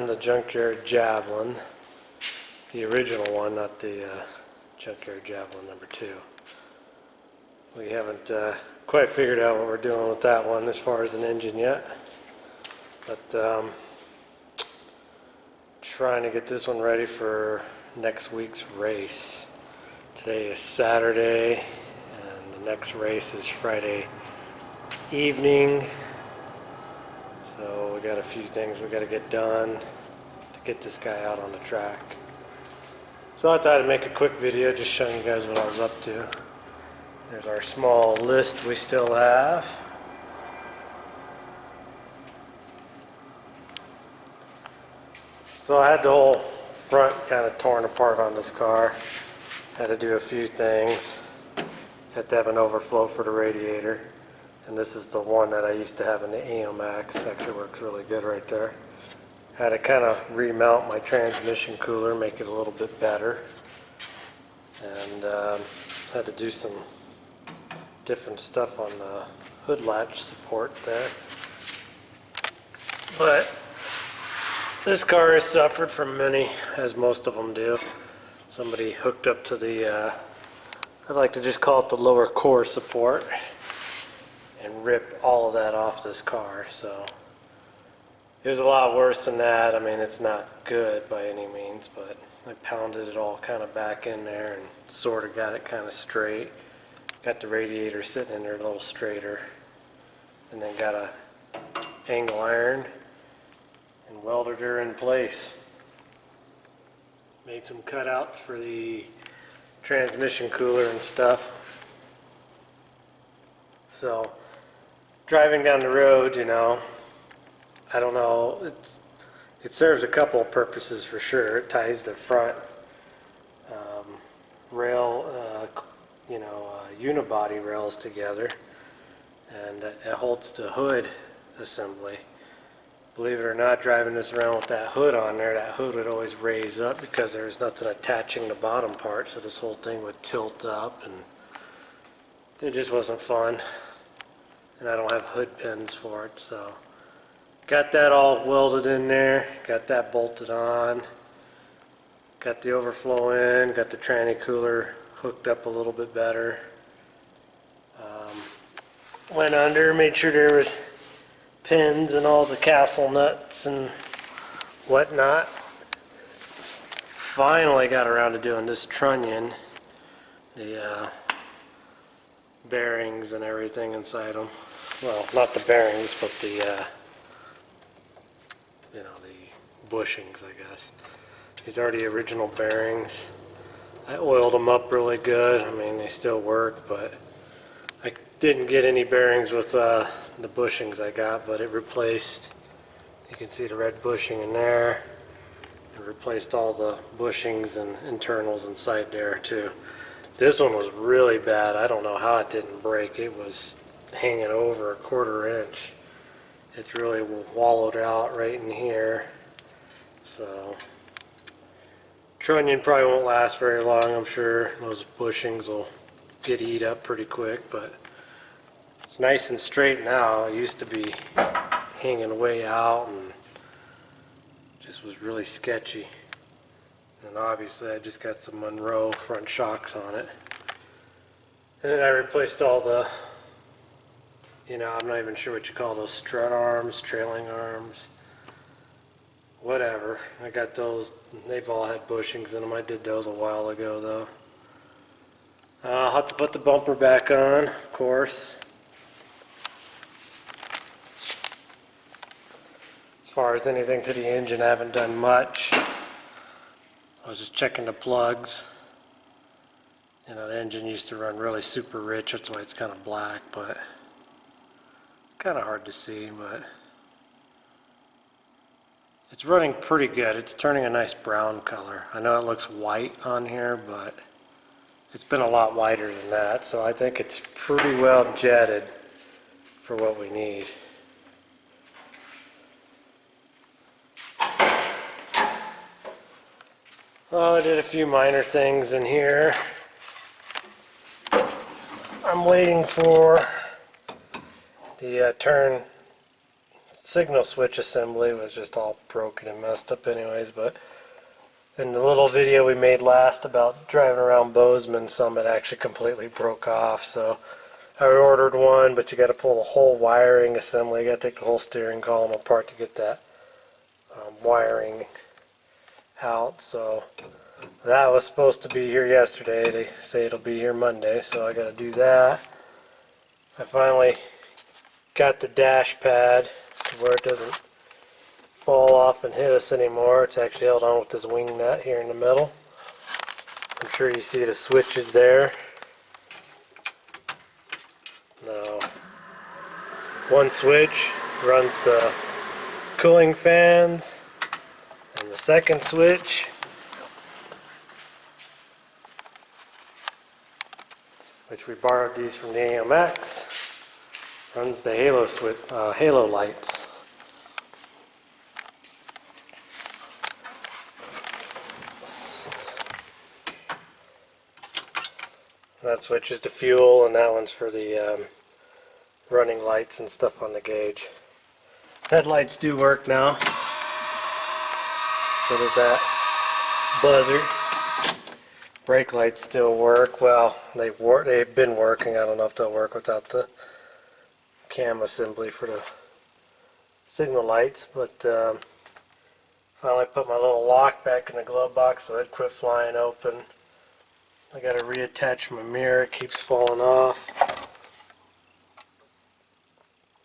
run the Junkyard javelin, the original one, not the Junkyard javelin number 2. We haven't quite figured out what we're doing with that one as far as an engine yet, but trying to get this one ready for next week's race. Today is Saturday and the next race is Friday evening, so we got a few things we got to get done to get this guy out on the track. So I thought I'd make a quick video just showing you guys what I was up to. There's our small list we still have. So I had the whole front kind of torn apart on this car. Had to do a few things. Had to have an overflow for the radiator. And this is the one that I used to have in the AMX. Actually works really good right there. Had to kind of remount my transmission cooler, make it a little bit better. And had to do some different stuff on the hood latch support there. But this car has suffered from many, as most of them do. Somebody hooked up to the, I like to just call it the lower core support, and ripped all of that off this car. So it was a lot worse than that. I mean, it's not good by any means, but I pounded it all kind of back in there and sort of got it kind of straight. Got the radiator sitting in there a little straighter, and then got a angle iron and welded her in place. Made some cutouts for the transmission cooler and stuff. So driving down the road, you know, I don't know, it serves a couple of purposes for sure. It ties the front rail, unibody rails together, and it holds the hood assembly. Believe it or not, driving this around with that hood on there, that hood would always raise up because there was nothing attaching the bottom part, so this whole thing would tilt up, and it just wasn't fun. And I don't have hood pins for it, so got that all welded in there, got that bolted on, got the overflow in, got the tranny cooler hooked up a little bit better. Went under, made sure there was pins and all the castle nuts and whatnot. Finally got around to doing this trunnion, the bearings and everything inside them. Well, not the bearings, but the the bushings, I guess. These are the original bearings. I oiled them up really good. I mean, they still work, but I didn't get any bearings with the bushings I got, but it replaced, you can see the red bushing in there. It replaced all the bushings and internals inside there too. This one was really bad. I don't know how it didn't break. It was hanging over a 1/4 inch. It's really wallowed out right in here. So trunnion probably won't last very long. I'm sure those bushings will get eat up pretty quick, but it's nice and straight now. It used to be hanging way out and just was really sketchy. And obviously I just got some Monroe front shocks on it. And then I replaced all the, I'm not even sure what you call those, strut arms, trailing arms, whatever. I got those. They've all had bushings in them. I did those a while ago though. I'll have to put the bumper back on, of course. As far as anything to the engine, I haven't done much. I was just checking the plugs. The engine used to run really super rich, that's why it's kind of black, but it's kind of hard to see, but it's running pretty good. It's turning a nice brown color. I know it looks white on here, but it's been a lot whiter than that, so I think it's pretty well jetted for what we need. Well, I did a few minor things in here. I'm waiting for the turn signal switch assembly was just all broken and messed up anyways, but in the little video we made last about driving around Bozeman, some had actually completely broke off, so I ordered one, but you got to pull the whole wiring assembly. You got to take the whole steering column apart to get that wiring out. So that was supposed to be here yesterday. They say it'll be here Monday, so I got to do that. I finally got the dash pad to where it doesn't fall off and hit us anymore. It's actually held on with this wing nut here in the middle. I'm sure you see the switches there. Now, one switch runs the cooling fans, and the second switch, which we borrowed these from the AMX, runs the halo switch, halo lights. That switches to fuel, and that one's for the running lights and stuff on the gauge. Headlights do work now. So does that buzzer. Brake lights still work. Well, they've been working. I don't know if they'll work without the cam assembly for the signal lights, but finally put my little lock back in the glove box so it quit flying open. I got to reattach my mirror, it keeps falling off.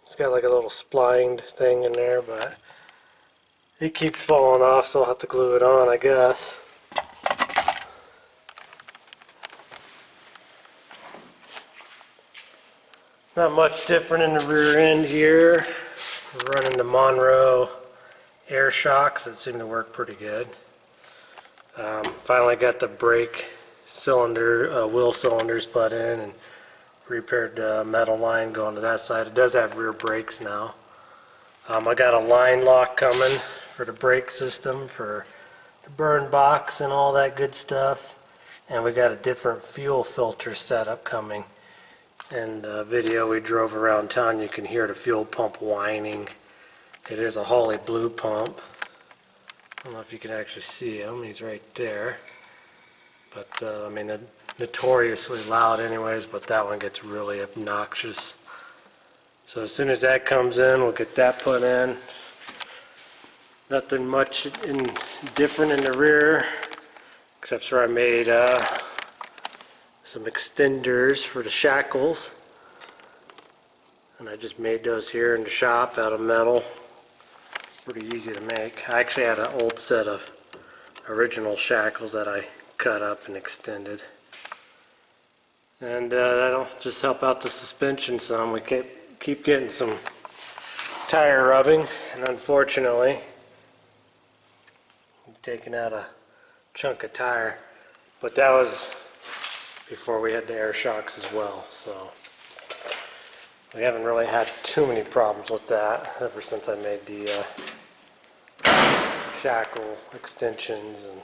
It's got like a little splined thing in there, but it keeps falling off, so I'll have to glue it on, I guess. Not much different in the rear end here. We're running the Monroe air shocks that seem to work pretty good. Finally got the brake cylinder, wheel cylinders put in and repaired the metal line going to that side. It does have rear brakes now. I got a line lock coming for the brake system, for the burn box and all that good stuff. And we got a different fuel filter setup coming. In the video we drove around town, you can hear the fuel pump whining. It is a Holly Blue pump. I don't know if you can actually see him, he's right there. But I mean, they're notoriously loud anyways, but that one gets really obnoxious. So as soon as that comes in, we'll get that put in. Nothing much different in the rear, except for I made some extenders for the shackles. And I just made those here in the shop out of metal. Pretty easy to make. I actually had an old set of original shackles that I cut up and extended. And that'll just help out the suspension some. We keep getting some tire rubbing, and unfortunately I'm taking out a chunk of tire, but that was before we had the air shocks as well, so we haven't really had too many problems with that ever since I made the shackle extensions and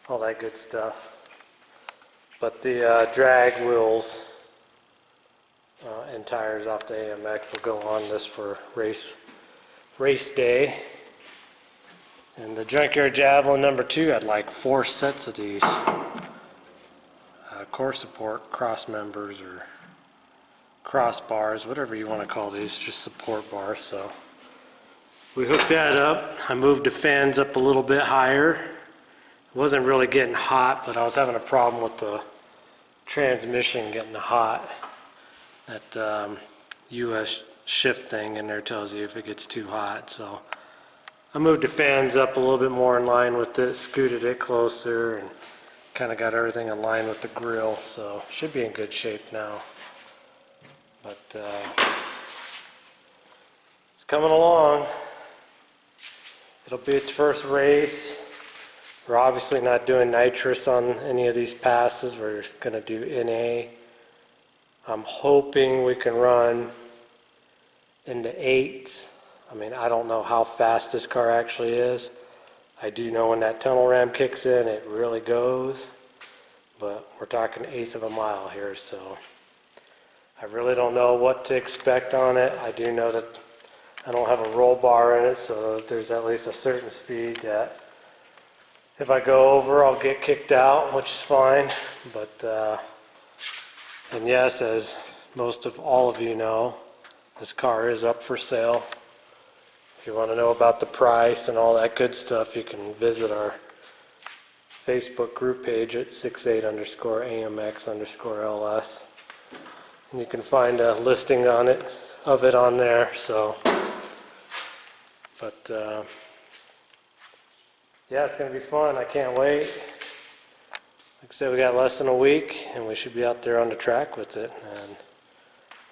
all that good stuff. But the drag wheels and tires off the AMX will go on this for race day. And the Junkyard Javelin number 2 had like 4 sets of these core support cross members or crossbars, whatever you want to call these, just support bars. So we hooked that up. I moved the fans up a little bit higher. It wasn't really getting hot, but I was having a problem with the transmission getting hot. That US shift thing in there tells you if it gets too hot. So I moved the fans up a little bit more in line with it, scooted it closer, and kind of got everything in line with the grill. So should be in good shape now. But it's coming along. It'll be its first race. We're obviously not doing nitrous on any of these passes. We're just going to do NA. I'm hoping we can run in the 8s. I mean, I don't know how fast this car actually is. I do know when that tunnel ram kicks in, it really goes. But we're talking 1/8 of a mile here, so I really don't know what to expect on it. I do know that I don't have a roll bar in it, so there's at least a certain speed that if I go over, I'll get kicked out, which is fine. But, and yes, as most of all of you know, this car is up for sale. If you want to know about the price and all that good stuff, you can visit our Facebook group page at 68_AMX_LS. And you can find a listing on it, of it on there. So, but yeah, it's going to be fun. I can't wait. Like I said, we got less than a week, and we should be out there on the track with it. And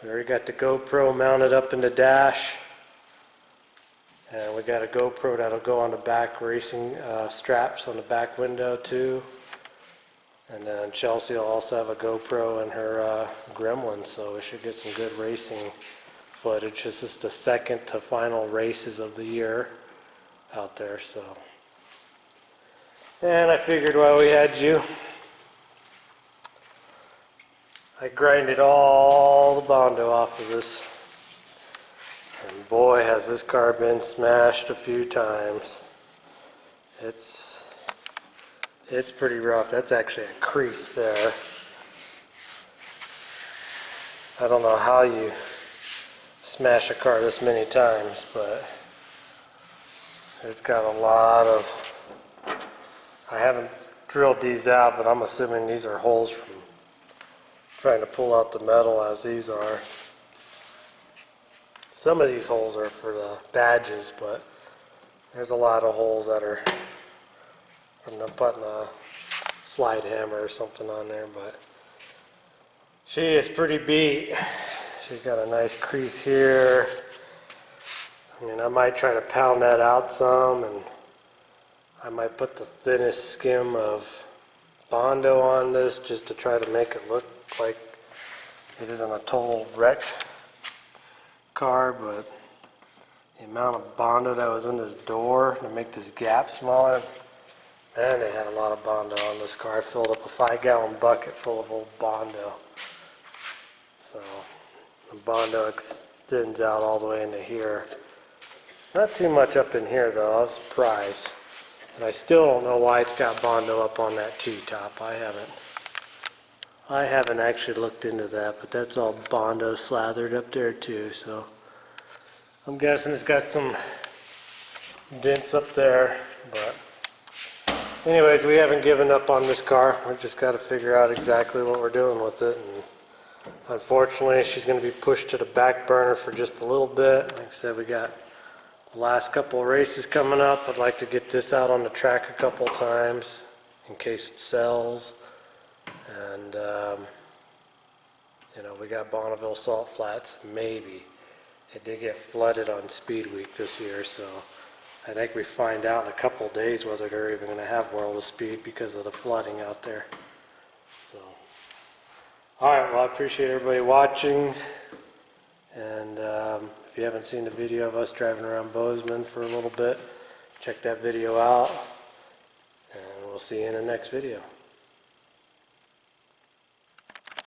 we already got the GoPro mounted up in the dash. And we got a GoPro that'll go on the back racing straps on the back window too. And then Chelsea will also have a GoPro in her Gremlin, so we should get some good racing footage. This is the second to final races of the year out there, so. And I figured while we had you, I grinded all the Bondo off of this. And boy, has this car been smashed a few times. It's pretty rough. That's actually a crease there. I don't know how you smash a car this many times, but it's got a lot of, I haven't drilled these out, but I'm assuming these are holes from trying to pull out the metal as these are. Some of these holes are for the badges, but there's a lot of holes that are from them putting a slide hammer or something on there. But she is pretty beat. She's got a nice crease here. I mean, I might try to pound that out some, and I might put the thinnest skim of Bondo on this just to try to make it look like it isn't a total wreck car. But the amount of Bondo that was in this door to make this gap smaller, man, they had a lot of Bondo on this car. I filled up a 5-gallon bucket full of old Bondo. So the Bondo extends out all the way into here. Not too much up in here though. I was surprised. And I still don't know why it's got Bondo up on that T-top. I haven't actually looked into that, but that's all Bondo slathered up there too. So I'm guessing it's got some dents up there. But anyways, we haven't given up on this car. We've just got to figure out exactly what we're doing with it. And unfortunately, she's going to be pushed to the back burner for just a little bit. Like I said, we got the last couple of races coming up. I'd like to get this out on the track a couple times in case it sells. And you know, we got Bonneville Salt Flats. Maybe it did get flooded on Speed Week this year, so I think we find out in a couple of days whether they're even going to have World of Speed because of the flooding out there. So, all right. Well, I appreciate everybody watching, and if you haven't seen the video of us driving around Bozeman for a little bit, check that video out, and we'll see you in the next video.